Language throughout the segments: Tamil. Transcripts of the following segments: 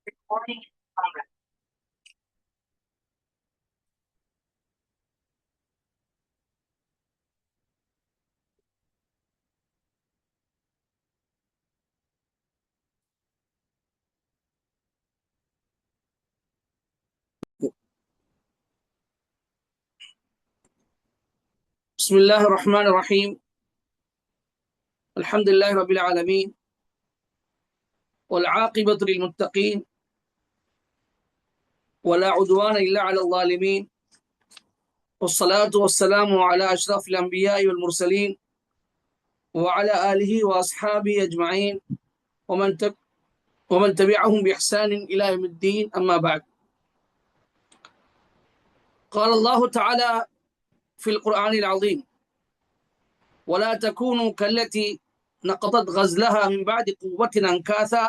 Recording in progress. بسم الله الرحمن الرحيم الحمد لله رب العالمين والعاقبة للمتقين ولا عدوان إلا على الظالمين والصلاة والسلام على أشرف الأنبياء والمرسلين وعلى آله وأصحابه أجمعين ومن تبعهم بإحسان إلى يوم الدين أما بعد. قال الله تعالى في القرآن العظيم: ولا تكونوا كالتي نقضت غزلها من بعد قوة أنكاثا.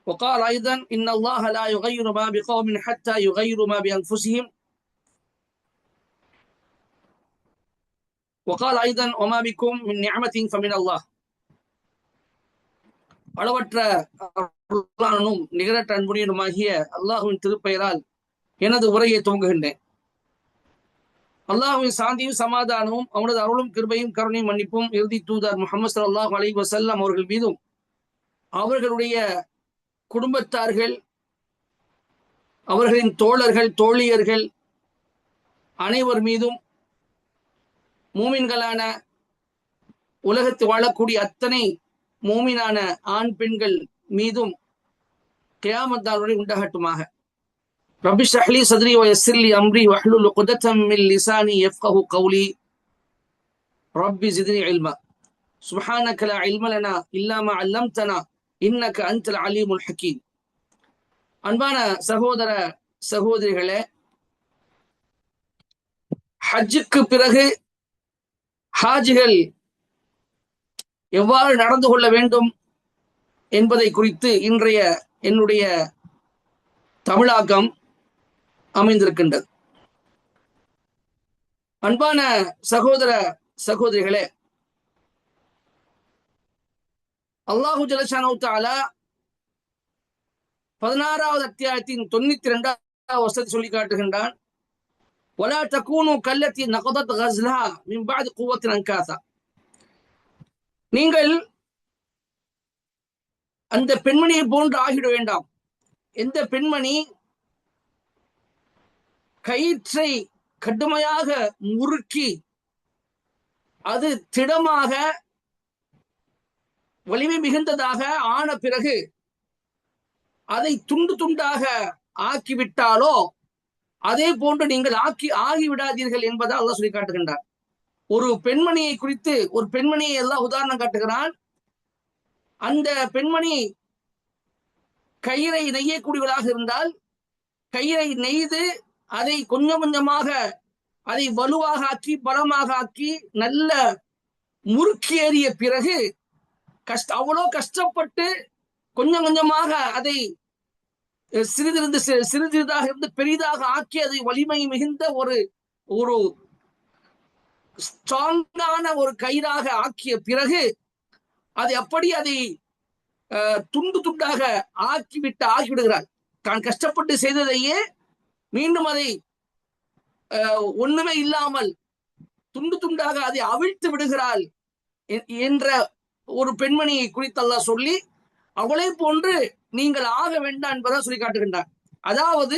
وقال أيضا: إن الله لا يغير ما بقوم حتى يغيروا ما بأنفسهم. وقال أيضا: وما بكم من نعمة فمن الله. அளவற்ற அருளாளனும் நிகரற்ற அன்புடையனுமாகிய அல்லாஹுவின் திருப்பெயரால் எனது உரையை துவங்குகின்றேன். அல்லாஹுவின் சாந்தியும் சமாதானமும் அவனது அருளும் கிருபையும் கருணையும் மன்னிப்பும் இறுதி தூதர் முஹம்மது ஸல்லல்லாஹு அலைஹி வஸல்லம் அவர்கள் மீதும் அவர்களுடைய குடும்பத்தார்கள், அவர்களின் தோழர்கள், தோழியர்கள் அனைவர் மீதும் மூமின்களான உலகத்தில் வாழக்கூடிய அத்தனை மூமினான ஆண் பெண்கள் மீதும் கியாமத் நாள் வரை உண்டாகட்டுமாக. ரப்பி ஷ்ரஹ் லி ஸத்ரி வ யஸ்ஸிர் லி அம்ரி வஹ்லுல் உக்தத்தம் மின் லிசானி யஃப்கஹு கௌலி ரப்பி ஸித்னி இல்மா சுப்ஹானக லா இல்ம லனா இல்லா மா அல்லம்தனா இன்னக அன்தல் அலீமுல் ஹக்கீம். அன்பான சகோதர சகோதரிகளே, ஹஜ்ஜுக்கு பிறகு ஹாஜிகள் எவ்வாறு நடந்து கொள்ள வேண்டும் என்பதை குறித்து இன்றைய என்னுடைய தமிழாக்கம் அமைந்திருக்கின்றது. அன்பான சகோதர சகோதரிகளே, அல்லாஹு ஜல்லஷானஹு தஆலா 16வது அத்தியாயத்தின் 92வது வசனத்தை சொல்லி காட்டுகின்றான்: வலா தகூனு கல்லத்தி நகதத் கஸ்லஹா மின் பஅத் குவத்தின் அன்காஸா. நீங்கள் அந்த பெண்மணியை போன்று ஆகிட வேண்டாம். எந்த பெண்மணி கயிற்றை கடுமையாக முறுக்கி அது திடமாக வலிமை மிகுந்ததாக ஆன பிறகு அதை துண்டு துண்டாக ஆக்கிவிட்டாலோ அதே போன்று நீங்கள் ஆகிவிடாதீர்கள் என்பதை அல்லாஹ் சொல்லி காட்டுகின்றார். ஒரு பெண்மணியை குறித்து ஒரு பெண்மணியை எல்லாம் உதாரணம் காட்டுகிறான். அந்த பெண்மணி கயிறை நெய்யக்கூடியவளாக இருந்தால் கயிறை நெய்து அதை கொஞ்சம் கொஞ்சமாக அதை வலுவாக ஆக்கி பலமாக ஆக்கி நல்ல முறுக்கேறிய பிறகு அவ்வளோ கஷ்டப்பட்டு கொஞ்சம் கொஞ்சமாக அதை சிறிதாக இருந்து பெரிதாக ஆக்கி அதை வலிமை மிகுந்த ஒரு ஒரு ஸ்ட்ராங்கான ஒரு கயிறாக ஆக்கிய பிறகு அதை துண்டு துண்டாக ஆகிவிடுகிறார். தான் கஷ்டப்பட்டு செய்ததையே மீண்டும் அதை ஒண்ணுமே இல்லாமல் துண்டு துண்டாக அதை அவிழ்த்து விடுகிறாள் என்ற ஒரு பெண்மணியை குறித்து அல்லாஹ் சொல்லி அவளை போன்று நீங்கள் ஆக வேண்டாம் என்பதை சொல்லி காட்டுகின்றார். அதாவது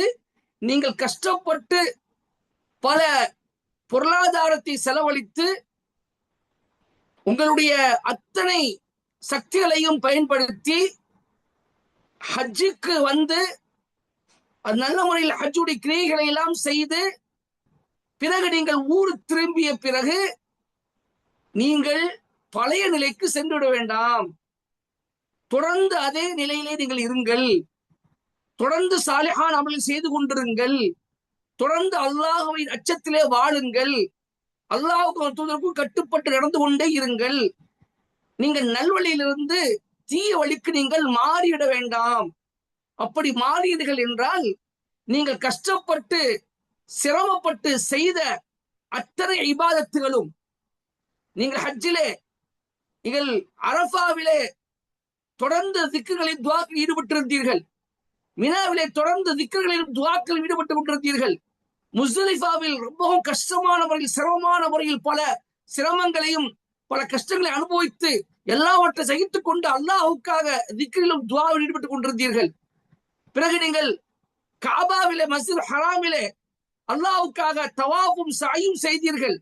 நீங்கள் கஷ்டப்பட்டு பல பொருளாதாரத்தை செலவழித்து உங்களுடைய அத்தனை சக்திகளையும் பயன்படுத்தி ஹஜ்ஜுக்கு வந்து நல்ல முறையில் ஹஜ்ஜுடைய கிரியைகளை எல்லாம் செய்து பிறகு நீங்கள் ஊர் திரும்பிய பிறகு நீங்கள் பழைய நிலைக்கு சென்று விட வேண்டாம். தொடர்ந்து அதே நிலையிலே நீங்கள் இருங்கள். தொடர்ந்து சாலிஹான் அமல் செய்து கொண்டிருங்கள். தொடர்ந்து அல்லாஹ்வின் அச்சத்திலே வாழுங்கள். அல்லாஹ்வுக்கும் கட்டுப்பட்டு நடந்து கொண்டே இருங்கள். நீங்கள் நல்வழியிலிருந்து தீய வழிக்கு நீங்கள் மாறிவிட வேண்டாம். அப்படி மாறியீர்கள் என்றால் நீங்கள் கஷ்டப்பட்டு சிரமப்பட்டு செய்த அத்தனை இபாதத்துகளும் நீங்கள் ஹஜ்ஜிலே நீங்கள் அரஃபாவிலே தொடர்ந்து திக்குகளில் துவாக்களில் ஈடுபட்டிருந்தீர்கள். மினாவிலே தொடர்ந்து திக்குகளிலும் துவாக்களில் ஈடுபட்டுக் கொண்டிருந்தீர்கள். முஸ்தலிஃபாவில் ரொம்பவும் கஷ்டமான முறையில், சிரமமான முறையில் பல சிரமங்களையும் பல கஷ்டங்களை அனுபவித்து எல்லாவற்றை சகித்துக் கொண்டு அல்லாஹுக்காக திக்ரிலும் துவாவில் ஈடுபட்டுக் கொண்டிருந்தீர்கள். பிறகு நீங்கள் காபாவிலே, மஸ்ஜித் ஹராமிலே அல்லாஹுக்காக தவாஃபும் சஅயும் செய்தீர்கள்.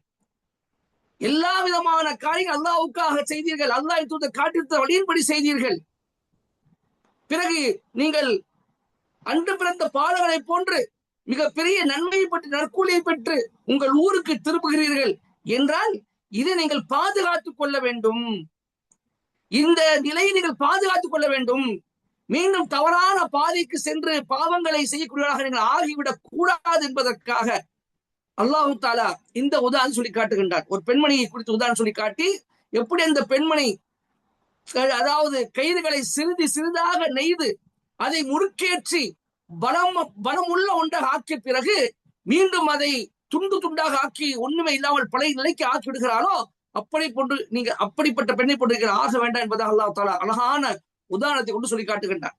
எல்லா விதமான காரியங்கள் அல்லாஹுக்காக செய்தீர்கள். அல்லாஹ் தூதர் காட்டித்த வழியின்படி செய்தீர்கள். பிறகு நீங்கள் அன்று பிறந்த பாலகனை போன்று மிகப்பெரிய நன்மையை பெற்று நற்கூலியை பெற்று உங்கள் ஊருக்கு திரும்புகிறீர்கள் என்றால் இதை நீங்கள் பாதுகாத்துக் கொள்ள வேண்டும். இந்த நிலையை நீங்கள் பாதுகாத்துக் கொள்ள வேண்டும். மீண்டும் தவறான பாதைக்கு சென்று பாவங்களை செய்யக்கூடியவர்களாக நீங்கள் ஆகிவிடக் கூடாது என்பதற்காக அல்லாஹு தாலா இந்த உதாரணம் சொல்லி காட்டுகின்றார். ஒரு பெண்மணியை குறித்து உதாரணம் சொல்லி காட்டி, எப்படி அந்த பெண்மணி அதாவது கயிறுகளை சிறிது சிறிதாக நெய்து அதை முறுக்கேற்றி பலம் உள்ள ஒன்றாக ஆக்கிய பிறகு மீண்டும் அதை துண்டு துண்டாக ஆக்கி ஒண்ணுமே இல்லாமல் பழைய நிலைக்கு ஆக்கி விடுகிறாரோ அப்படி போன்று நீங்க அப்படிப்பட்ட பெண்ணை போன்று ஆக வேண்டாம் என்பதாக அல்லாஹ் தாலா அழகான உதாரணத்தை கொண்டு சொல்லி காட்டுகின்றார்.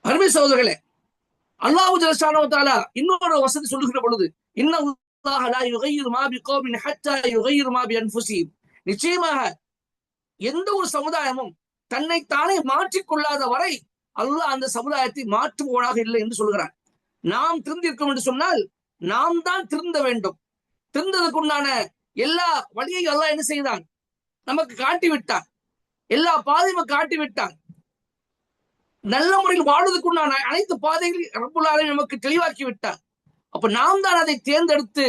அருமை சகோதரர்களே, அல்லாஹ் ஜல்லஷானஹு தஆலா இன்னொரு வசதி சொல்லுகிற பொழுது, இன்னல்லாஹ லா யுகையிரு மா பிகௌமின் ஹத்தா யுகையிரு மா பிஅன்ஃபுஸிஹிம், நிச்சயமாக எந்த ஒரு சமுதாயமும் தன்னைத்தானே மாற்றிக்கொள்ளாத வரை அல்லாஹ் அந்த சமுதாயத்தை மாற்றுபவனாக இல்லை என்று சொல்கிறான். நாம் திருந்திருக்கோம் என்று சொன்னால் நாம் தான் திருந்த வேண்டும். திருந்ததுக்குண்டான எல்லா வழியையும் அல்லாஹ் என்ன செய்தான், நமக்கு காட்டிவிட்டான். எல்லா பாதையும் காட்டிவிட்டான். நல்ல முறையில் வாழ்வதற்குண்டான அனைத்து பாதைகளையும் ரப்புல் ஆலமீன் நமக்கு தெளிவாக்கி விட்டான். அப்ப நாம் தான் அதை தேர்ந்தெடுத்து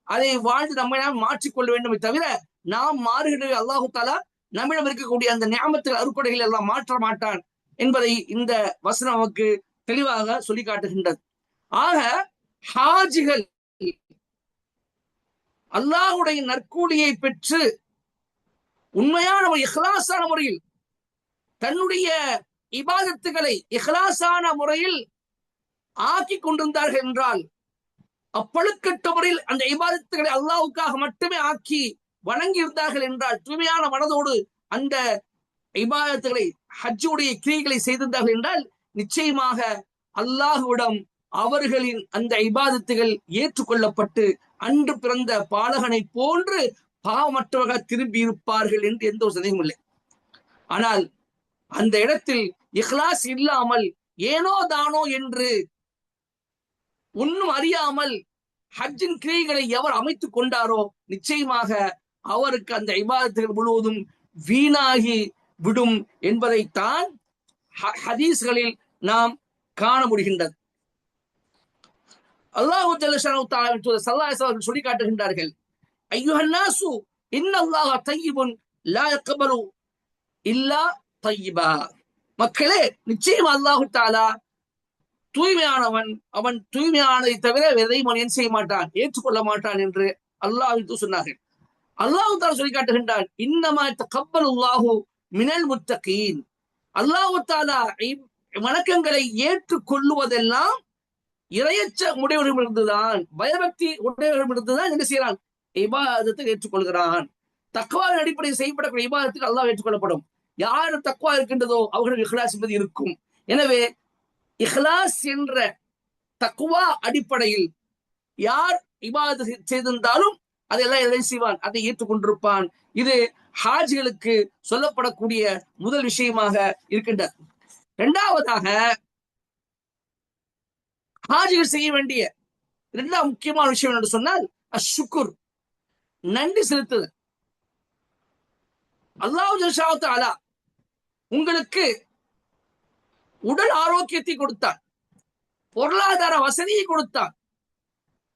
அதை வாழ்ந்து நம்மை நாம் மாற்றிக்கொள்ள வேண்டுமே தவிர நாம் மாறுகிற அல்லாஹு தாலா நம்மிடம் இருக்கக்கூடிய அந்த நியாமத்துகள் அறுப்படைகள் எல்லாம் மாற்ற மாட்டான் என்பதை இந்த வசனம் நமக்கு தெளிவாக சொல்லி காட்டுகின்றது. ஆக ஹாஜிகள் அல்லாஹுடைய நற்கூலியை பெற்று உண்மையான ஒரு இஹ்லாஸான முறையில் தன்னுடைய இபாதத்துகளை இஹ்லாஸான முறையில் ஆக்கி கொண்டிருந்தார்கள் என்றால், அப்பழுக்கற்ற முறையில் அந்த இபாதத்துகளை அல்லாஹ்வுக்காக மட்டுமே ஆக்கி வணங்கி இருந்தார்கள் என்றால், தூய்மையான மனதோடு அந்த இபாதத்துகளை ஹஜ்ஜுடைய கிரியைகளை செய்திருந்தார்கள் என்றால் நிச்சயமாக அல்லாஹ்விடம் அவர்களின் அந்த இபாதத்துகள் ஏற்றுக்கொள்ளப்பட்டு அன்று பிறந்த பாலகனை போன்று பாவமற்றவர்கள் திரும்பி இருப்பார்கள் என்று எந்த ஒரு சந்தேகமும் இல்லை. ஆனால் அந்த இடத்தில் இஹ்லாஸ் இல்லாமல் ஏனோ தானோ என்று ஒன்னும் அறியாமல் ஹஜ்ஜின் கிரியைகளை எவர் அமைத்துக் கொண்டாரோ நிச்சயமாக அவருக்கு அந்த இபாதத்துகள் முழுவதும் வீணாகி விடும் என்பதைத்தான் ஹதீஸ்களில் நாம் காண முடிகின்றது. அல்லாஹு ஜல்லஷானஹு தஆலா ஸல்லல்லாஹு அலைஹி வஸல்லம் சொல்லி காட்டுகின்றார்கள், அய்யுஹன்னாசு இன்னல்லாஹ தய்யிபுன் லா யக்பலு இல்லா தய்யிபா. மக்களே, நிச்சயம் அல்லாஹு தஆலா தூய்மையானவன், அவன் தூய்மையானதை தவிர எதையும் அவன் செய்ய மாட்டான், ஏற்றுக்கொள்ள மாட்டான் என்று அல்லாஹ் சொன்னார்கள். அல்லாஹு தஆலா சொல்லி காட்டுகின்றான், இன்னமா தகப்பலுல்லாஹு மினல் முத்தகீன். அல்லாஹு தஆலா வணக்கங்களை ஏற்றுக்கொள்ளுவதெல்லாம் இறையச்ச உடையவர்களிடம்தான், பயபக்தி உடையவர்களிடம்தான் என்ன செய்யறான், இபாதத்தை ஏற்றுக்கொள்கிறான். தக்வாவின் அடிப்படையில் செய்யப்படக்கூடிய இபாதத்துக்கு அல்லாஹ் ஏற்றுக்கொள்ளப்படும். யார் தக்வா இருக்கின்றதோ அவர்களுக்கு இஹ்லாஸ் என்பது இருக்கும். எனவே இஹ்லாஸ் என்ற தக்வா அடிப்படையில் யார் இபாதத் செய்திருந்தாலும் அதெல்லாம் எதை செய்வான், அதை ஏற்றுக்கொண்டிருப்பான். இது ஹாஜிகளுக்கு சொல்லப்படக்கூடிய முதல் விஷயமாக இருக்கின்றது. இரண்டாவதாக ஹாஜிகள் செய்ய வேண்டிய இரண்டாம் முக்கியமான விஷயம் என்று சொன்னால் அஷ்ஷுக்குர், நன்றி செலுத்துதல். அல்லாஹ் ஜல்லஷானஹு தஆலா உங்களுக்கு உடல் ஆரோக்கியத்தை கொடுத்தான், பொருளாதார வசதியை கொடுத்தான்,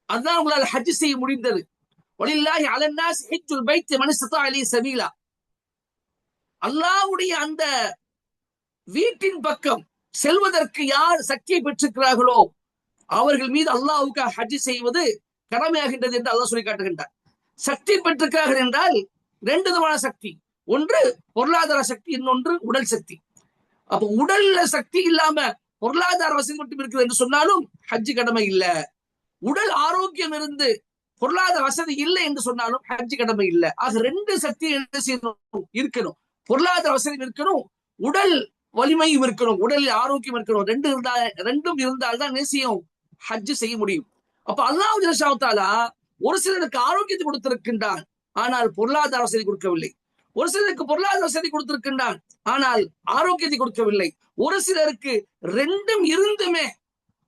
அதுதான் உங்களால் ஹஜ் செய்ய முடிந்தது. வலில்லாஹி அலன்னாஸ் ஹஜ்ஜுல் பைத் மன் இஸ்ததா இலைஹி சபீலா. அல்லாஹ்வுடைய அந்த வீட்டின் பக்கம் செல்வதற்கு யார் சக்தியை பெற்றிருக்கிறார்களோ அவர்கள் மீது அல்லாஹ்வுக்கு ஹஜ் செய்வது கடமையாகின்றது என்று அல்லாஹ் சொல்லி காட்டுகின்றார். சக்தி பெற்றிருக்கிறார்கள் என்றால் ரெண்டு விதமான சக்தி, ஒன்று பொருளாதார சக்தி, இன்னொன்று உடல் சக்தி. அப்ப உடல்ல சக்தி இல்லாம பொருளாதார வசதி மட்டும் இருக்குது என்று சொன்னாலும் ஹஜ் கடமை இல்லை. உடல் ஆரோக்கியம் இருந்து பொருளாதார வசதி இல்லை என்று சொன்னாலும் ஹஜ் கடமை இல்லை. ஆக ரெண்டு சக்தி இருக்கணும், பொருளாதார வசதி இருக்கணும், உடல் வலிமையும் இருக்கணும், உடலில் ஆரோக்கியம் இருக்கணும். ரெண்டும் இருந்தால்தான் நேசியம் ஹஜ் செய்ய முடியும். அப்ப அல்லாஹ் ஜல்லல்லாஹு தஆலா ஒரு சிலருக்கு ஆரோக்கியத்தை கொடுத்திருக்கின்றான், ஆனால் பொருளாதார வசதி கொடுக்கவில்லை. ஒரு சிலருக்கு பொருளாதார வசதி கொடுத்திருக்கின்றான், ஆனால் ஆரோக்கியத்தை கொடுக்கவில்லை. ஒரு சிலருக்கு ரெண்டும் இருந்துமே,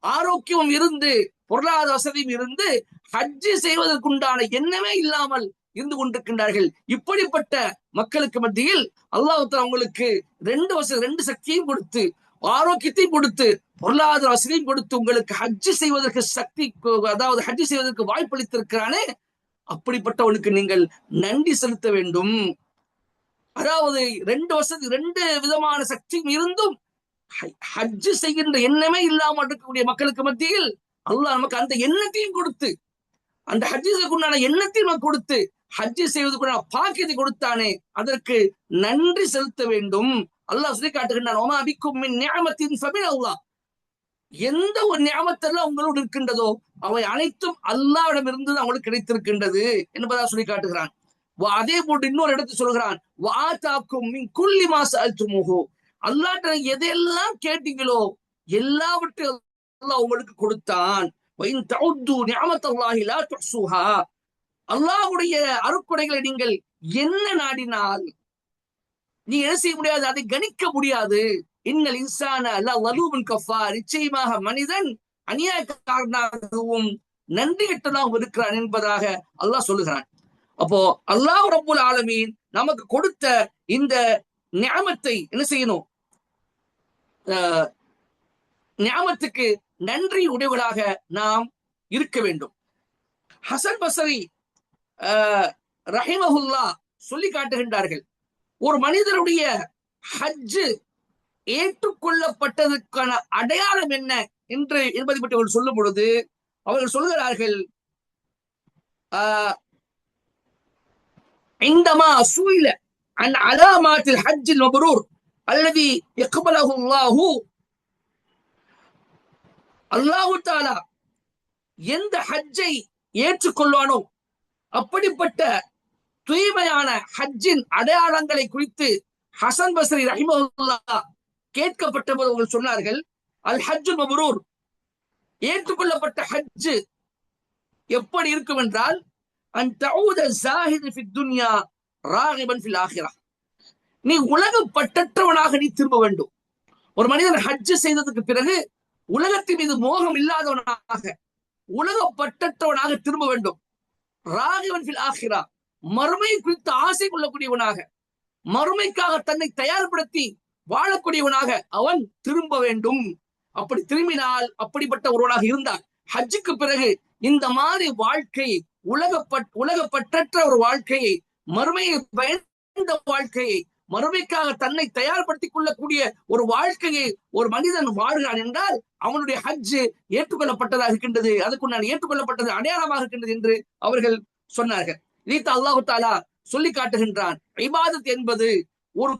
ஆரோக்கியம் இருந்து பொருளாதார வசதியும் இருந்து ஹஜ் செய்வதற்குண்டான எண்ணமே இல்லாமல் இருந்து கொண்டிருக்கின்றார்கள். இப்படிப்பட்ட மக்களுக்கு மத்தியில் அல்லாஹ் அவங்களுக்கு ரெண்டு சக்தியையும் கொடுத்து, ஆரோக்கியத்தையும் கொடுத்து, பொருளாதார வசதியும் கொடுத்து உங்களுக்கு ஹஜ் செய்வதற்கு சக்தி, அதாவது ஹஜ் செய்வதற்கு வாய்ப்பளித்திருக்கிறானே, அப்படிப்பட்டவனுக்கு நீங்கள் நன்றி செலுத்த வேண்டும். அதாவது ரெண்டு விதமான சக்தியும் இருந்தும் ஹஜ் செய்கின்ற எண்ணமே இல்லாமல் இருக்கக்கூடிய மக்களுக்கு மத்தியில் அல்லாஹ் நமக்கு அந்த எண்ணத்தையும் கொடுத்து, அந்த ஹஜ்ஜுக்குண்டான எண்ணத்தையும் நமக்கு கொடுத்து, ஹஜ் செய்வதற்குண்டான பாக்கியத்தை கொடுத்தானே, அதற்கு நன்றி செலுத்த வேண்டும். அல்லாஹ் சொல்லி காட்டுகின்றான், ஒமா பிக்கும் மின் நிஅமத்தின் ஃபமினல்லாஹ். எந்த ஒரு நிஅமத்தெல்லாம் உங்களோடு இருக்கின்றதோ அவை அனைத்தும் அல்லாஹ்விடம் இருந்து அவங்களுக்கு கிடைத்திருக்கின்றது என்பதாக சொல்லி காட்டுகிறான். அதே போன்று இன்னொரு இடத்துல சொல்கிறான், வஆதாக்கும் மின் குல்லி மா சஅல்துமுஹு. அல்லாஹ்ட்ட எதையெல்லாம் கேட்டீங்களோ எல்லாவற்றையும் அல்லாஹ் உங்களுக்கு கொடுத்தான். வஇன் தஉது நிஅமத்தல்லாஹி லா துஹ்ஸூஹா. அல்லாஹ்வுடைய அருட்கொடைகளை நீங்கள் என்ன நாடினால் நீ என்ன செய்ய முடியாது, அதை கணிக்க முடியாது. இன்னல் இன்சான லலூமுன் கஃபார். நிச்சயமாக மனிதன் அநியாயக்காரனாகவும் நன்றி கெட்டனாகவும் இருக்கிறான் என்பதாக அல்லாஹ் சொல்லுகிறான். அப்போ அல்லாஹ் ரப்புல் ஆலமீன் நமக்கு கொடுத்த இந்த நிஅமத்தை என்ன செய்யணும், நிஅமத்துக்கு நன்றி உடையவர்களாக நாம் இருக்க வேண்டும். ஹசன் பஸ்ரி ரஹிமஹுல்லாஹ் சொல்லி காட்டுகின்றார்கள், ஒரு மனிதருடைய ஹஜ் ஏற்றுக்கொள்ளப்பட்டதற்கான அடையாளம் என்ன என்று என்பதை பற்றி அவர்கள் சொல்லும் பொழுது அவர்கள் சொல்கிறார்கள், عندما سئل عن علامات الحج المبرور الذي يقبله الله. அல்லாஹ் தஆலா எந்த ஹஜ்ஜை ஏற்றுக்கொள்வானோ அப்படிப்பட்ட தூய்மையான ஹஜ்ஜின் அடையாளங்களை குறித்து ஹசன் பஸ்ரி ரஹிமஹுல்லாஹ் கேட்கப்பட்ட போது அவர்கள் சொன்னார்கள், அல் ஹஜ்ஜுல் மப்ரூர், ஏற்றுக்கொள்ளப்பட்ட ஹஜ் எப்படி இருக்கும் என்றால், அன் தஊத ஸாஹித் ஃபி துன்யா ராகிபன் ஃபில் ஆখিরাহ. நீ உலக பற்றற்றவனாக நீ திரும்ப வேண்டும். ஒரு மனிதன் ஹஜ் செய்ததற்கு பிறகு உலகத்தின் மீது மோகம் இல்லாதவனாக, உலக பற்றற்றவனாக திரும்ப வேண்டும். ராகிபன் ஃபில் ஆখিরাহ, மறுமை குறித்து ஆசை கொள்ளக்கூடியவனாக, மறுமைக்காக தன்னை தயார்படுத்தி வாழக்கூடியவனாக அவன் திரும்ப வேண்டும். அப்படி திரும்பினால், அப்படிப்பட்ட ஒருவனாக இருந்தால் ஹஜ்ஜுக்கு பிறகு இந்த மாதிரி வாழ்க்கை, உலக பற்றற்ற ஒரு வாழ்க்கையை, மறுமையை பயந்த வாழ்க்கையை, மறுமைக்காக தன்னை தயார்படுத்திக் கொள்ளக்கூடிய ஒரு வாழ்க்கையை ஒரு மனிதன் வாழ்கிறான் என்றால் அவனுடைய ஹஜ் ஏற்றுக்கொள்ளப்பட்டதாக இருக்கின்றது, அதுக்கு நான் ஏற்றுக்கொள்ளப்பட்டது அடையாளமாக இருக்கின்றது என்று அவர்கள் சொன்னார்கள். இதைத்து அல்லாஹ் தஆலா சொல்லி காட்டுகின்றான், இபாதத் என்பது ஒரு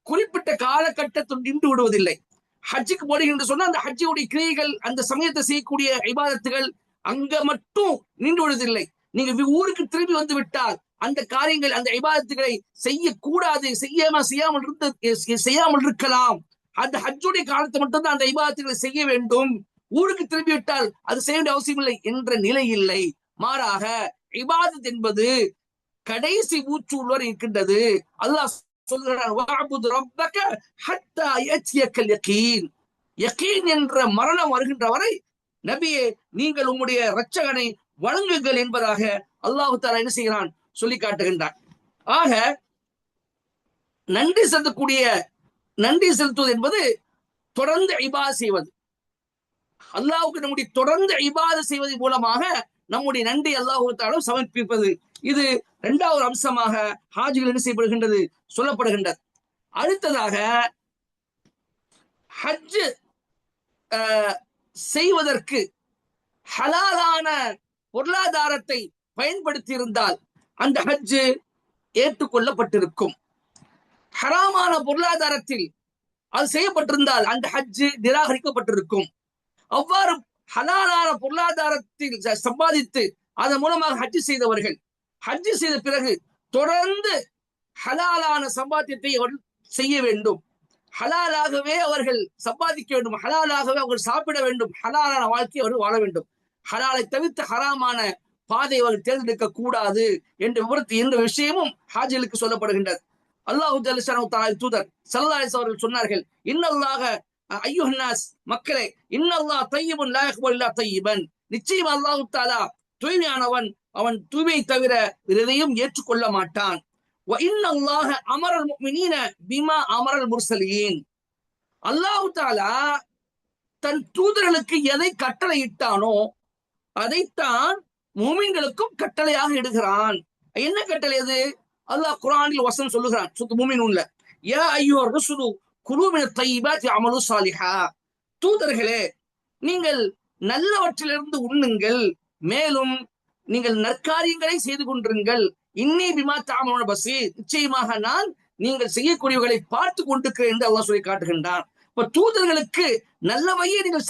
குறிப்பிட்ட காலகட்டத்தில் நின்று விடுவதில்லை. ஹஜ்ஜுக்கு போடுகின்ற சொன்னா அந்த ஹஜ்ஜுடைய கிரியைகள், அந்த சமயத்தை செய்யக்கூடிய இபாதத்துகள் அங்க மட்டும் நின்று விடுவதில்லை. நீங்க ஊருக்கு திரும்பி வந்து விட்டால் அந்த காரியங்கள், அந்த இபாதத்துகளை செய்யக்கூடாது, செய்யாமல் இருக்கலாம். அந்த ஹஜ்ஜுடைய காலத்தை மட்டும்தான் அந்த இபாதத்துகளை செய்ய வேண்டும். ஊருக்கு திரும்பி விட்டால் அது செய்ய வேண்டிய அவசியம் இல்லை என்ற நிலை இல்லை. மாறாக இபாதத் என்பது கடைசி மூச்சு உள்ளவர் இருக்கின்றது. அல்லாஹ் சொல்கிறான், வஅபுத் ரப்பக ஹத்தா யஅதியக்கல் யகீன். யகீன் என்ற மரணம் வருகின்ற வரை நபியே நீங்கள் உம்முடைய இரட்சகனை வணங்குங்கள் என்பதாக அல்லாஹ் தஆலா என்ன செய்கிறான், சொல்லி காட்டுகின்றான். ஆக நன்றி செலுத்துவது என்பது தொடர்ந்து இபாதத் செய்வது. அல்லாஹ்வுக்கு நம்முடைய தொடர்ந்து இபாதத் செய்வதன் மூலமாக நம்முடைய நன்றி அல்லாஹ் தஆலா சமர்ப்பிப்பது. இது இரண்டாவது அம்சமாக ஹாஜிகள் என்ன செய்யப்படுகின்றது, சொல்லப்படுகின்றது. அடுத்ததாக ஹஜ் செய்வதற்கு ஹலாலான பொருளாதாரத்தை பயன்படுத்தி இருந்தால் அந்த ஹஜ் ஏற்றுக்கொள்ளப்பட்டிருக்கும். ஹராமான பொருளாதாரத்தில் அது செய்யப்பட்டிருந்தால் அந்த ஹஜ் நிராகரிக்கப்பட்டிருக்கும். அவ்வாறு ஹலாலான பொருளாதாரத்தில் சம்பாதித்து அதன் மூலமாக ஹஜ் செய்தவர்கள் ஹஜ் செய்த பிறகு தொடர்ந்து ஹலாலான சம்பாத்தியத்தை அவர்கள் செய்ய வேண்டும். ஹலாலாகவே அவர்கள் சம்பாதிக்க வேண்டும், ஹலாலாகவே அவர்கள் சாப்பிட வேண்டும், ஹலாலான வாழ்க்கை அவர்கள் வாழ வேண்டும். ஹலாலை தவிர்த்து ஹராமான பாதை அவர்கள் தேர்ந்தெடுக்க கூடாது என்ற விஷயமும் ஹாஜிகளுக்கு சொல்லப்படுகின்றது. அல்லாஹு தூதர் ஸல்லல்லாஹு அலைஹி அவர்கள் சொன்னார்கள், இன்னல்லாஹ அய்யுஹன்னாஸ், மக்களே, இன்னல்லாஹ் தய்யிபுன் லா யக்பலு இல்லா தய்யிபன், நிச்சயம் அல்லாஹ் தஆலா தூய்மையானவன், அவன் தூய்மை தவிர எதையும் ஏற்றுக்கொள்ள மாட்டான். வ இன்னல்லாஹ அமரல் முஃமினீன பிமா அமரல் முர்சலீன், அல்லாஹ் தஆலா தன் தூதர்களுக்கு எதை கட்டளையிட்டானோ அதைத்தான் மூமின்களுக்கும் கட்டளையாக இடுகிறான். என்ன கட்டளை அது? அல்லாஹ் குர்ஆனில் வசனம் சொல்லுகிறான், சூரத்து மூமினூன்ல, யா அய்யுஹர் ருசுலு குலூ மினத் தய்யிபாத்தி அமலு ஸாலிஹா, தூதர்களே, நீங்கள் நல்லவற்றிலிருந்து உண்ணுங்கள், மேலும் நீங்கள் நற்காரியங்களை செய்து கொண்டிருங்கள். இன்னி பிமா தஅமலூன பஸீர், நிச்சயமாக நான் நீங்கள் செய்யக்கூடியவர்களை பார்த்து கொண்டிருக்கிறேன் என்று அல்லாஹ் சொல்லி காட்டுகின்றான். இப்ப தூதர்களுக்கு நல்லவையே நீங்கள்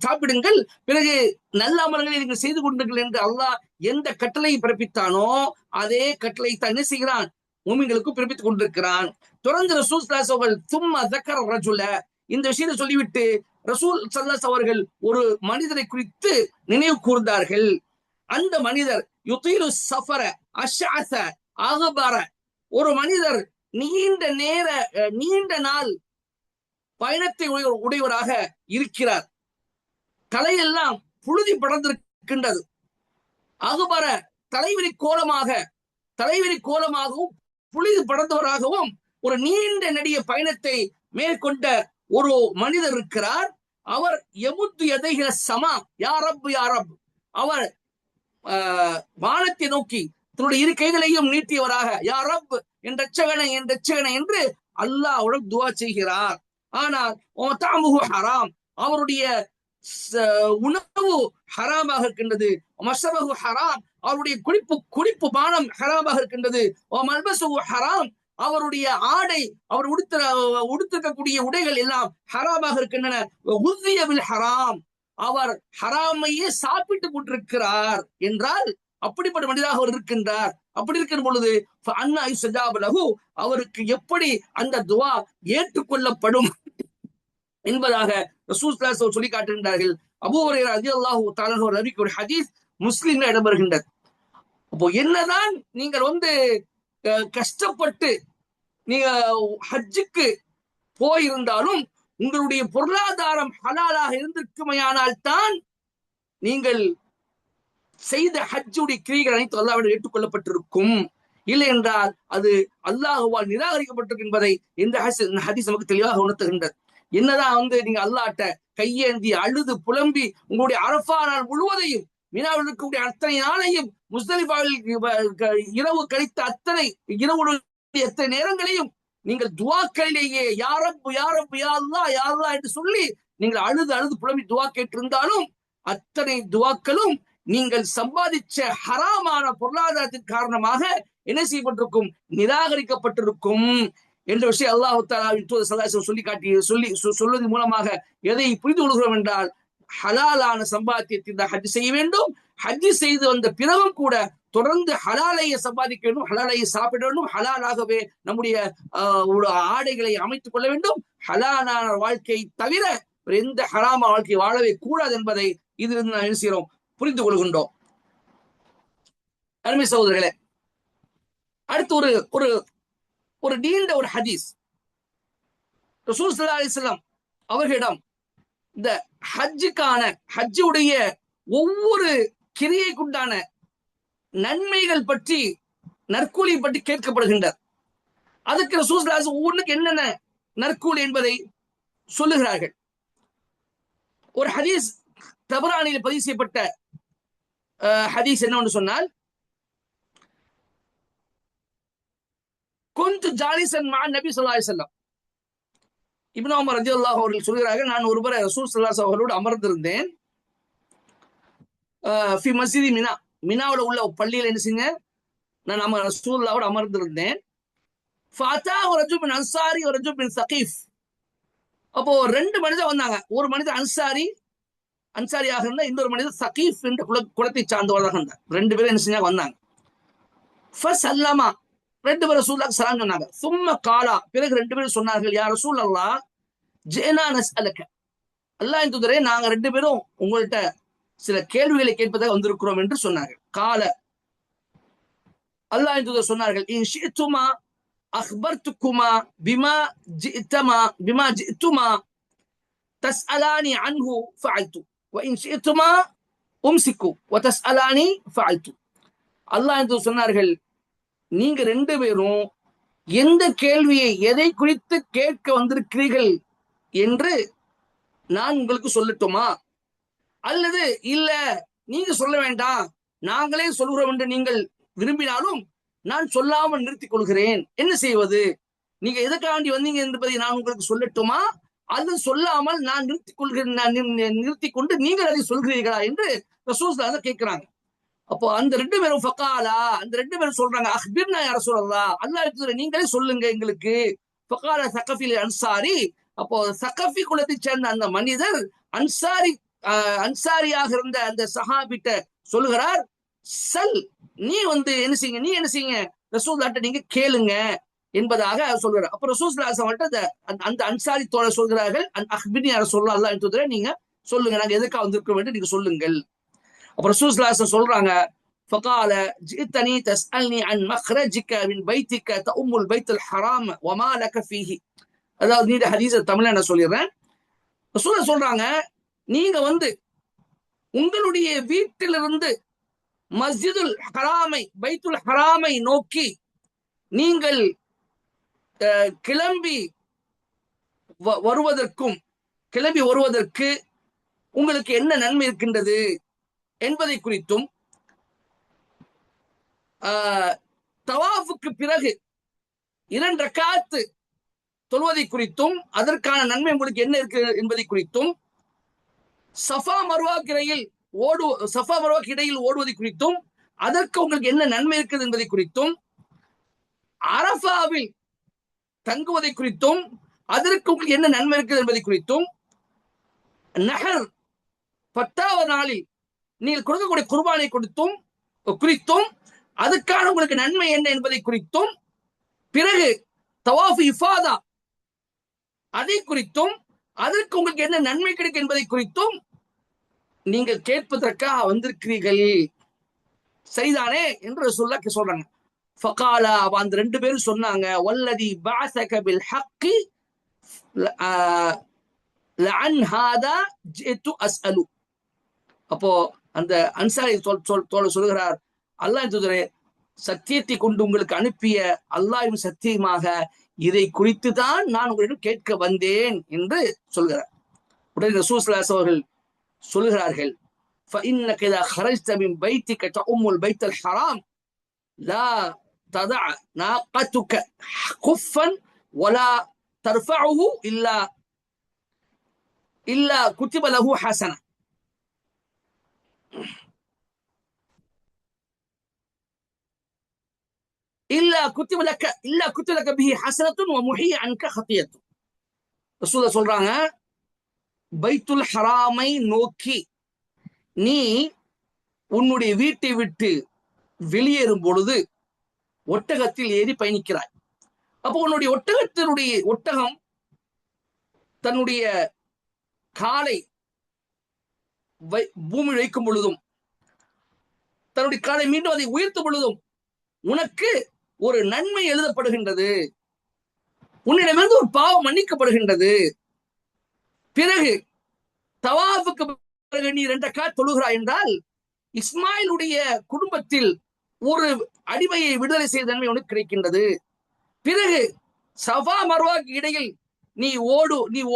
சாப்பிடுங்கள், பிறகு நல்ல அமல்களை நீங்கள் செய்து கொண்டிருங்கள் என்று அல்லாஹ் எந்த கட்டளை பிறப்பித்தானோ அதே கட்டளை தான் என்ன செய்கிறான், மூமின்களுக்கும் பிறப்பித்துக் கொண்டிருக்கிறான். தொடர்ந்து ரசூல் ஸல்லல்லாஹு அலைஹி வஸல்லம் தும்ம ذكر الرجل, இந்த விஷயத்தை சொல்லிவிட்டு ரசூல் ஸல்லல்லாஹு அலைஹி அவர்கள் ஒரு மனிதரை குறித்து நினைவு கூர்ந்தார்கள். அந்த மனிதர் யுதீலு ஸஃபர அஷ்அஸ அக்பர, ஒரு மனிதர் நீண்ட நாள் பயணத்தை உடையவராக இருக்கிறார், தலையெல்லாம் புழுதி படர்ந்திருக்கின்றது. அகுபர, தலைவிரி கோலமாகவும் புழுதி படர்ந்தவராகவும் ஒரு நீண்ட நெடிய பயணத்தை மேற்கொண்ட ஒரு மனிதர் இருக்கிறார். அவர் எமுத்து எதைகிற சமா, யா ரப் யா ரப், அவர் வானத்தை நோக்கி தன்னுடைய இரு கைகளையும் நீட்டியவராக யா ரப் என் ரட்சகனை என்று அல்லாஹ்வுடன் துஆ செய்கிறார். ஆனால் ஹராம், அவருடைய உணவு ஹராமாக இருக்கின்றது. மஷரபு ஹராம், அவருடைய குடிப்பு பானம் ஹராமாக இருக்கின்றது. ஹராம், அவருடைய ஆடை, அவர் உடுத்திருக்கக்கூடிய உடைகள் எல்லாம் ஹராமாக இருக்கின்றன. ஹராம், அவர் ஹராமையே சாப்பிட்டு கொண்டிருக்கிறார் என்றால் அப்படிப்பட்ட மனிதராக அவர் இருக்கின்றார். அப்படி இருக்கும் பொழுது அன்னா யுஸ்தஜாபு லஹு, அவருக்கு எப்படி அந்த துஆ ஏற்றுக்கொள்ளப்படும் என்பதாக ரசூல் ஸல்லல்லாஹு அலைஹி சொல்லி காட்டுகின்றார்கள். அபூ ஹுரைரா ரலியல்லாஹு தஆலா அன்ஹு அறிவிக்கும் ஒரு ஹதீஸ் முஸ்லிம்ல இடம்பெறுகின்றது. அப்போ என்னதான் நீங்கள் கஷ்டப்பட்டு நீங்க ஹஜ்ஜுக்கு போயிருந்தாலும் உங்களுடைய பொருளாதாரம் ஹலாலாக இருந்திருக்குமையானால் தான் நீங்கள் செய்த ஹஜ்ஜுடைய கிரியைகள் அனைத்து அல்லாஹ்விடம் ஏற்றுக்கொள்ளப்பட்டிருக்கும். இல்லை என்றால் அது அல்லாஹ்வால் நிராகரிக்கப்பட்டிருக்கும் என்பதை இந்த ஹதீஸ் நமக்கு தெளிவாக உணர்த்துகின்றது. என்னதான் நீங்க அல்லாஹ்ட்ட கையேந்தி அழுது புலம்பி உங்களுடைய அரஃபா நாள் முழுவதையும், மினாவில் இருக்கக்கூடிய அத்தனை நாளையும், முஸ்தலிஃபாவில் இரவு கழித்த அத்தனை நேரங்களையும் நீங்கள் துஆக்களிலேயே யா ரப் யா ரப் யா அல்லாஹ் யா அல்லாஹ் என்று சொல்லி நீங்கள் அழுது புலம்பி துஆ கேட்டிருந்தாலும் அத்தனை துஆக்களும் நீங்கள் சம்பாதிச்ச ஹராமான பொருளாதாரத்தின் காரணமாக என்ன செய்யப்பட்டிருக்கும், நிராகரிக்கப்பட்டிருக்கும் என்ற விஷயம் அல்லாஹ் தஆலாவின் தூதர் ஸல்லல்லாஹு அலைஹி சொல்வதன் மூலமாக எதை புரிந்து கொள்கிறோம் என்றால், ஹலாலான சம்பாத்தியத்தை தான் ஹஜ் செய்ய வேண்டும். ஹஜ் செய்து வந்த பிறகும் கூட தொடர்ந்து ஹலாலையை சம்பாதிக்க வேண்டும், ஹலாலையை சாப்பிட வேண்டும், ஹலாலாகவே நம்முடைய ஆடைகளை அமைத்துக் கொள்ள வேண்டும். ஹலாலான வாழ்க்கையை தவிர எந்த ஹராம வாழ்க்கை வாழவே கூடாது என்பதை இதிலிருந்து நாம் என்ன செய்கிறோம், புரிந்து கொள்கின்றோம். அருமை சகோதரர்களே, அடுத்து ஒரு நீண்ட ஒரு ஹதீஸ். ரசூல் ஸல்லல்லாஹு அலைஹி வஸல்லம் அவர்களிடம் இந்த ஹஜ்ஜுடைய ஒவ்வொரு கிரியைக்குண்டான நன்மைகள் பற்றி, நற்கூலி பற்றி கேட்கப்படுகின்றார். அதுக்கு ரசூல் ஸல்லல்லாஹு அலைஹி வஸல்லம் ஒவ்வொன்றுக்கு என்னென்ன நற்கூலி என்பதை சொல்லுகிறார்கள். ஒரு ஹதீஸ் தபரானியில் பதிவு செய்யப்பட்ட ஹதீஸ் என்னன்னு சொன்னால், குன்து ஜாலிசன் மஅ நபி ஸல்லல்லாஹு அலைஹி வஸல்லம், இப்னு உமர் ரலியல்லாஹு அவர்கள் சொல்கிறார்கள், நான் ஒருமுறை ரசூல் ஸல்லல்லாஹு அலைஹி அவர்களோடு அமர்ந்திருந்தேன். ஃபி மஸ்ஜிதி மினா, மினாவுல உள்ள பள்ளியில் என்ன செஞ்சேன், நான் நம்ம ரசூலுல்லாஹோடு அமர்ந்திருந்தேன். ஃபஅதாஹு ரஜுல் மின் அன்சாரி வ ரஜுல் மின் ஸகீஃப், அப்போ ரெண்டு மனிதர் வந்தாங்க. ஒரு மனிதர் அன்சாரியாக இருந்தா, இன்னொரு மனிதர் ஸகீஃப் என்ற குலத்தை சார்ந்தவராக இருந்தார். ரெண்டு பேரும் என்ன செஞ்சாங்க, வந்தாங்க. ஃபஸல்லமா, ரெண்டு பேரும் ரசூலுல்லாஹ் சலாம் சொன்னாங்க. சும்ம காலா, பிறகு ரெண்டு பேரும் சொன்னார்கள், யா ரசூலல்லாஹ் ஜினா நஸ்அலுக, அல்லாஹ்வின் தூதரே நாங்க ரெண்டு பேரும் உங்கள்ட்ட சில கேள்விகளை கேட்பதாக வந்திருக்கிறோம் என்று சொன்னார்கள். கால, அல்லாஹ்வின் தூதர் சொன்னார்கள், இன் ஷிஅத்துமா அக்பர்துக்குமா பிமா ஜிஅத்துமா தஸ்அலானி அன்ஹு ஃபஅல்து வ இன் ஷிஅத்துமா உம்சிக்கு வ தஸ்அலானி ஃபஅல்து. அல்லாஹ்வின் தூதர் சொன்னார்கள், நீங்க ரெண்டு பேரும் எந்த கேள்வியை எதை குறித்து கேட்க வந்திருக்கிறீர்கள் என்று நான் உங்களுக்கு சொல்லட்டுமா, அல்லது இல்ல நீங்க சொல்ல வேண்டாம் நாங்களே சொல்கிறோம் என்று நீங்கள் விரும்பினாலும் நான் சொல்லாமல் நிறுத்திக் கொள்கிறேன், என்ன செய்வது, நீங்க எதற்காண்டி வந்தீங்க என்பதை நான் உங்களுக்கு சொல்லட்டுமா, அல்லது சொல்லாமல் நான் நிறுத்திக் கொள்கிறேன், நிறுத்திக் கொண்டு நீங்கள் அதை சொல்கிறீர்களா என்று ரசூலுல்லாஹ் கேட்கிறாங்க. அப்போ அந்த ரெண்டு பேரும் ஃபகாலா, அந்த ரெண்டு பேரும் சொல்றாங்க, அக்பிர்னா யா ரசூலல்லாஹ், அல்லாஹ் நீங்களே சொல்லுங்க எங்களுக்கு. ஃபகால சகஃபில் அன்சாரி, அப்போ சகஃபி குலத்தை சேர்ந்த அந்த மனிதர் அன்சாரியாக இருந்த அந்த சஹாபிட்ட சொல்லுகிறார், சல், நீ என்ன செய்யுங்க ரசூலுல்லாஹ்ட்ட நீங்க கேளுங்க என்பதாக சொல்கிறார். அப்ப ரசூலுல்லாஹ் அந்த அன்சாரி தோழர் சொல்கிறார்கள், அக்பிர்னி யா ரசூலல்லாஹ், அல்லாஹ்வின் தூதரே நீங்க சொல்லுங்க, நாங்க எதுக்காக வந்திருக்கோம் என்று நீங்க சொல்லுங்கள். அப்புறம் ரசூலுல்லாஹ் சொல்றாங்க, فقال جئتني تسألني عن مخرجك من بيتك تأم البيت الحرام وما لك فيه. அதாவது நீங்க ஹதீஸ தமிழ்ல நான் சொல்லிடுறேன். ரசூலுல்லாஹ் சொல்றாங்க, நீங்க உங்களுடைய வீட்டிலிருந்து மஸ்ஜிதுல் ஹராமை, பைத்துல் ஹராமை நோக்கி நீங்கள் கிளம்பி வருவதற்கு உங்களுக்கு என்ன நன்மை இருக்கின்றது என்பதை குறித்தும், தவாஃபுக்கு பிறகு 2 ரக்காத்து தொழுவதை குறித்தும் அதற்கான நன்மை உங்களுக்கு என்ன இருக்கு என்பதை குறித்தும், சஃபா மர்வாக்கு இடையில் ஓடுவதை குறித்தும் அதற்கு உங்களுக்கு என்ன நன்மை இருக்குது என்பதை குறித்தும், அரஃபாவில் தங்குவதை குறித்தும் அதற்கு உங்களுக்கு என்ன நன்மை இருக்குது என்பதை குறித்தும், நஹர் 10வது நாளில் நீங்கள் கொடுக்கக்கூடிய குர்பானை குறித்தும் அதுக்கான உங்களுக்கு நன்மை என்ன என்பதை குறித்தும், பிறகு தவாஃப் இஃபாதா அதை குறித்தும் அதற்கு உங்களுக்கு என்ன நன்மை கிடைக்கும் என்பதை குறித்தும் நீங்கள் கேட்பதற்காக வந்திருக்கிறீர்கள், சரிதானே என்று ரசூலுல்லாஹ் சொல்றாங்க. ஃபகாலா, அந்த ரெண்டு பேரும் சொன்னாங்க, வல்லதி பஅஸக பில் ஹக்கி லஅன் ஹாதா ஜிது அஸ்அலு. அப்போ அந்த அன்சாரி சொல்கிறார், அல்லாஹ்வின் தூதரே, சத்தியத்தை கொண்டு உங்களுக்கு அனுப்பிய அல்லாஹ்வின் சத்தியமாக இதை குறித்து தான் நான் உங்களிடம் கேட்க வந்தேன் என்று சொல்கிறார். உடனே ரசூலுல்லாஹ் அவர்கள் சொல்கிறார்கள், فإنك إذا خرجت من بيتك تؤم البيت الحرام لا تضع ناقتك خفا ولا ترفعه إلا كتب له حسنة. إلا كتب لك به حسنة ومحي عنك خطيئة. ரசூலுல்லாஹ் சொல்றாங்க, பைத்துல் ஹராமை நோக்கி நீ உன்னுடைய வீட்டை விட்டு வெளியேறும் பொழுது ஒட்டகத்தில் ஏறி பயணிக்கிறாய். அப்போ உன்னுடைய ஒட்டகம் தன்னுடைய காலை பூமி வைக்கும் பொழுதும் தன்னுடைய காலை மீண்டும் அதை உயர்த்தும் பொழுதும் உனக்கு ஒரு நன்மை எழுதப்படுகின்றது, உன்னிடமிருந்து ஒரு பாவம் மன்னிக்கப்படுகின்றது. பிறகு தவாஃபுக்கு பிறகு நீ 2 ரக்காத் தொழுகிறாய் என்றால் இஸ்மாயிலுடைய குடும்பத்தில் ஒரு அடிமையை விடுதலை செய்த நன்மை உனக்கு கிடைக்கின்றது. பிறகு சஃபா மர்வாக்கு இடையில் நீ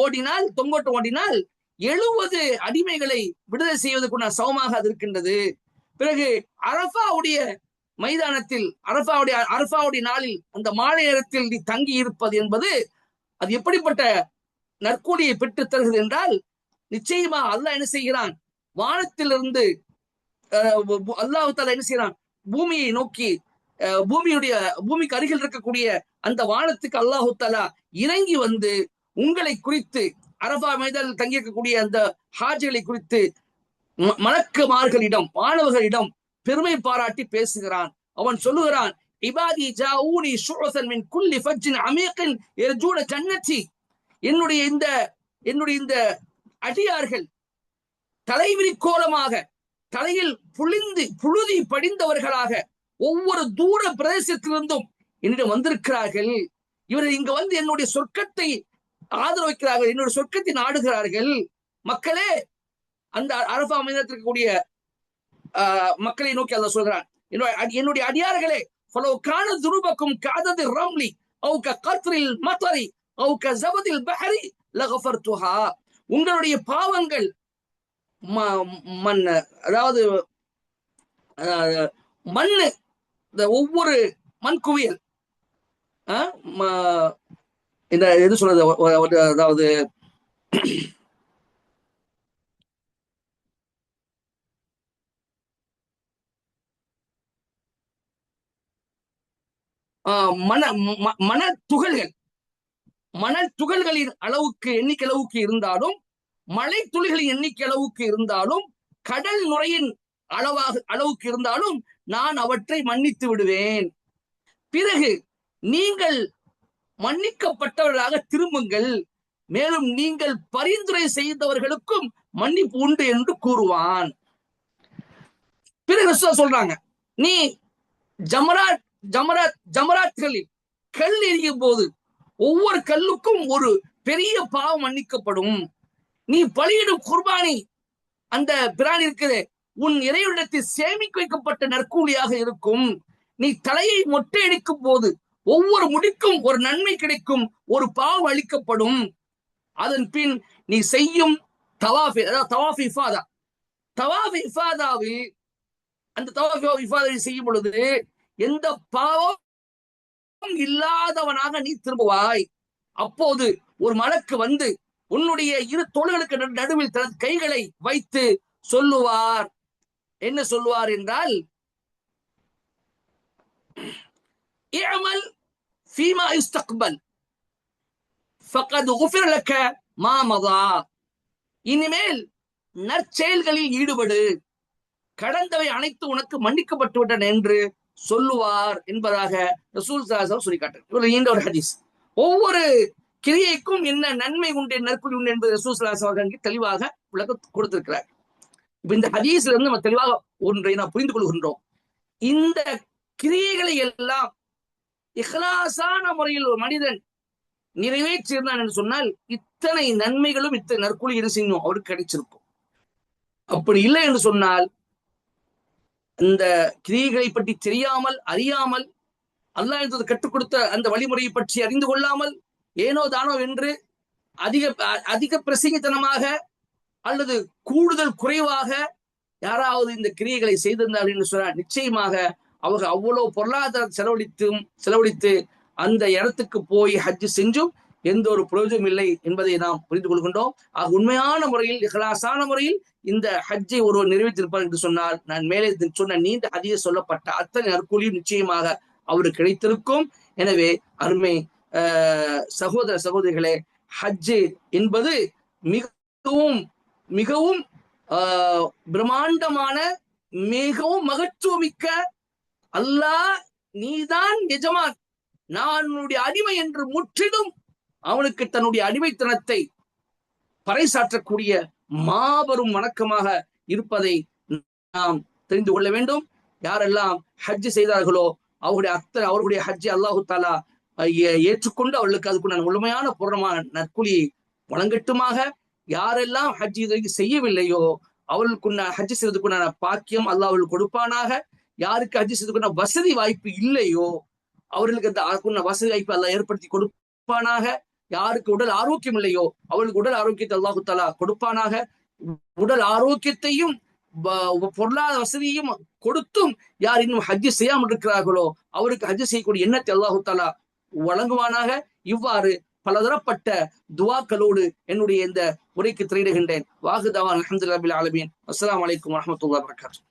ஓடினால், தொங்கோட்டம் ஓடினால் 70 அடிமைகளை விடுதலை செய்வதற்கு சமமாக அது இருக்கின்றது. பிறகு அரஃபாவுடைய மைதானத்தில் அரஃபாவுடைய நாளில் அந்த மாலை நேரத்தில் நீ தங்கி இருப்பது என்பது அது எப்படிப்பட்ட நற்கூலியை பெற்று தருகிறது என்றால், நிச்சயமா அல்லாஹ் என்ன செய்கிறான், வானத்திலிருந்து அல்லாஹ் தஆலா என்ன செய்கிறான், பூமியை நோக்கி பூமிக்கு அருகில் இருக்கக்கூடிய அந்த வானத்துக்கு அல்லாஹ் தஆலா இறங்கி வந்து உங்களை குறித்து, அரஃபா மைதானில் தங்கியிருக்கக்கூடிய அந்த ஹாஜிகளை குறித்து மலக்குமார்களிடம், மாணவர்களிடம் பெருமை பாராட்டி பேசுகிறான். அவன் சொல்லுகிறான், இபாதி ஜாஊனி ஷுஅஸன் மின் குல்லி ஃபஜ்ஜின் அமீகின் யர்ஜூன ஜன்னதி. என்னுடைய இந்த அடியார்கள் தலைவிரிக்கோலமாக தலையில் புழுதி படிந்தவர்களாக ஒவ்வொரு தூர பிரதேசத்திலிருந்தும் என்னிடம் வந்திருக்கிறார்கள். இவர்கள் இங்க வந்து என்னுடைய சொர்க்கத்தை ஆதரவிக்கிறார்கள், என்னுடைய சொர்க்கத்தை நாடுகிறார்கள். மக்களே, அந்த அரபா மைதானத்திற்கக்கூடிய மக்களை நோக்கி அல்லாஹ் சொல்கிறான், என்னுடைய அடியார்களே, ஃபலவ் கான துருபக்கும் கஅததி ரம்லி அவ் கத்ரில் மத்ரி அவ் கஸபதில் பஹரி லகஃபர்துஹா. உங்களுடைய பாவங்கள் மண், அதாவது மண்ணு, இந்த ஒவ்வொரு மண் குவியல், இந்த எது சொல்றது, அதாவது மணல் துகள்களின் எண்ணிக்கை அளவுக்கு இருந்தாலும், மழை துளிகளின் எண்ணிக்கை அளவுக்கு இருந்தாலும், கடல் நுரையின் அளவுக்கு இருந்தாலும் நான் அவற்றை மன்னித்து விடுவேன். பிறகு நீங்கள் மன்னிக்கப்பட்டவர்களாக திரும்புங்கள், மேலும் நீங்கள் பரிந்துரை செய்தவர்களுக்கும் மன்னிப்பு உண்டு என்று கூறுவான். பிறகு சொல்றாங்க, நீ ஜமராத்களில் கல் எரியும் போது ஒவ்வொரு கல்லுக்கும் ஒரு பெரிய பாவம் மன்னிக்கப்படும். நீ பலியிடும் குர்பானி, அந்த பிராணி இருக்குது, உன் இறைவனிடத்தில் சேமிக்க வைக்கப்பட்ட நற்கூலியாக இருக்கும். நீ தலையை மொட்டையடிக்கும் போது ஒவ்வொரு முடிக்கும் ஒரு நன்மை கிடைக்கும், ஒரு பாவம் அளிக்கப்படும். அதன் பின் நீ செய்யும் தவாஃப் இஃபாதாவில் அந்த தவாஃப் இஃபாதாவை செய்யும் பொழுது எந்த பாவம் இல்லாதவனாக நீ திரும்புவாய். அப்போது ஒரு மலக்கு வந்து உன்னுடைய இரு தோள்களுக்கு நடுவில் தனது கைகளை வைத்து சொல்லுவார். என்ன சொல்லுவார் என்றால், இஅமல் ஃபீமா யுஸ்தக்பல் ஃபகத் குஃபிர லக மா மதா. இனிமேல் நற்செயல்களில் ஈடுபடு, கடந்தவை அனைத்து உனக்கு மன்னிக்கப்பட்டு விட்டன என்று சொல்லுவார் என்பதாக ரசூல் ஸல்லல்லாஹு அலைஹி வஸல்லம் சொல்லி காட்டுறார். நீண்ட ஒரு ஹதீஸ். ஒவ்வொரு கிரியைக்கும் என்ன நன்மை உண்டு, நற்கூலி உண்டு என்பது ரசூல் ஸல்லல்லாஹு அலைஹி வஸல்லம் தெளிவாக விளக்க கொடுத்திருக்கிறார். இப்ப இந்த ஹதீஸ்ல இருந்து நம்ம தெளிவாக ஒன்றை நாம் புரிந்து கொள்கின்றோம். இந்த கிரியைகளை எல்லாம் இஹ்லாஸான முறையில் ஒரு மனிதன் நிறைவேற்றியிருந்தான் என்று சொன்னால் இத்தனை நன்மைகளும் இத்தனை நற்கூலி என்ன செய்யணும், அவருக்கு கிடைச்சிருக்கும். அப்படி இல்லை என்று சொன்னால், இந்த கிரியைகளை பற்றி தெரியாமல் அறியாமல், அல்லாஹ் என்பது கற்றுக் கொடுத்த அந்த வழிமுறையை பற்றி அறிந்து கொள்ளாமல், ஏனோ தானோ என்று அதிக பிரசங்கித்தனமாக அல்லது கூடுதல் குறைவாக யாராவது இந்த கிரியைகளை செய்திருந்தார்கள் என்று சொன்னால் நிச்சயமாக அவங்க அவ்வளவு பொருளாதார செலவழித்து அந்த இடத்துக்கு போய் ஹஜ் செஞ்சும் எந்த ஒரு பிரயோஜனம் இல்லை என்பதை நாம் புரிந்து கொள்கின்றோம். ஆக உண்மையான முறையில் இஹ்லாஸான முறையில் இந்த ஹஜ்ஜை ஒருவர் நிறைவேற்றிருப்பார் என்று சொன்னால், நான் மேலே சொன்ன நீண்ட ஹதீஸ் சொல்லப்பட்ட அத்தனை நற்கூலியும் நிச்சயமாக அவருக்கு கிடைத்திருக்கும். எனவே அருமை சகோதர சகோதரிகளே, ஹஜ்ஜு என்பது மிகவும் மிகவும் பிரம்மாண்டமான, மிகவும் மகத்துவமிக்க, அல்லாஹ் நீதான் எஜமான், நான் உன்னுடைய அடிமை என்று முற்றிலும் அவனுக்கு தன்னுடைய அடிமைத்தனத்தை பறைசாற்றக்கூடிய மாபெரும் வணக்கமாக இருப்பதை நாம் தெரிந்து கொள்ள வேண்டும். யாரெல்லாம் ஹஜ் செய்தார்களோ அவர்களுடைய ஹஜ்ஜை அல்லாஹு தாலா ஏற்றுக்கொண்டு அவர்களுக்கு அதுக்குண்டான முழுமையான பூர்ணமான நற்கூலியை வழங்கட்டுமாக. யாரெல்லாம் ஹஜ் இது செய்யவில்லையோ அவர்களுக்குண்டான ஹஜ் செய்வதற்குண்டான பாக்கியம் அல்லாஹ் அவர்களுக்கு கொடுப்பானாக. யாருக்கு ஹஜ் செய்வதற்குண்டான வசதி வாய்ப்பு இல்லையோ அவர்களுக்கு அந்த வசதி வாய்ப்பு அல்லாஹ் ஏற்படுத்தி கொடுப்பானாக. யாருக்கு உடல் ஆரோக்கியம் இல்லையோ அவர்களுக்கு உடல் ஆரோக்கியத்தை அல்லாஹு தாலா கொடுப்பானாக. உடல் ஆரோக்கியத்தையும் பொருளாதார வசதியையும் கொடுத்தும் யார் இன்னும் ஹஜ் செய்யாமல் இருக்கிறார்களோ அவருக்கு ஹஜ் செய்யக்கூடிய எண்ணத்தை அல்லாஹு தாலா வழங்குவானாக. இவ்வாறு பலதரப்பட்ட துவாக்களோடு என்னுடைய இந்த உரைக்கு திரையிடுகின்றேன். வாஹிதாவான் அல்ஹம்துலில்லாஹி ரப்பில் ஆலமீன். அஸ்ஸலாமு அலைக்கும் வரஹ்மத்துல்லாஹி வபரகாத்துஹு.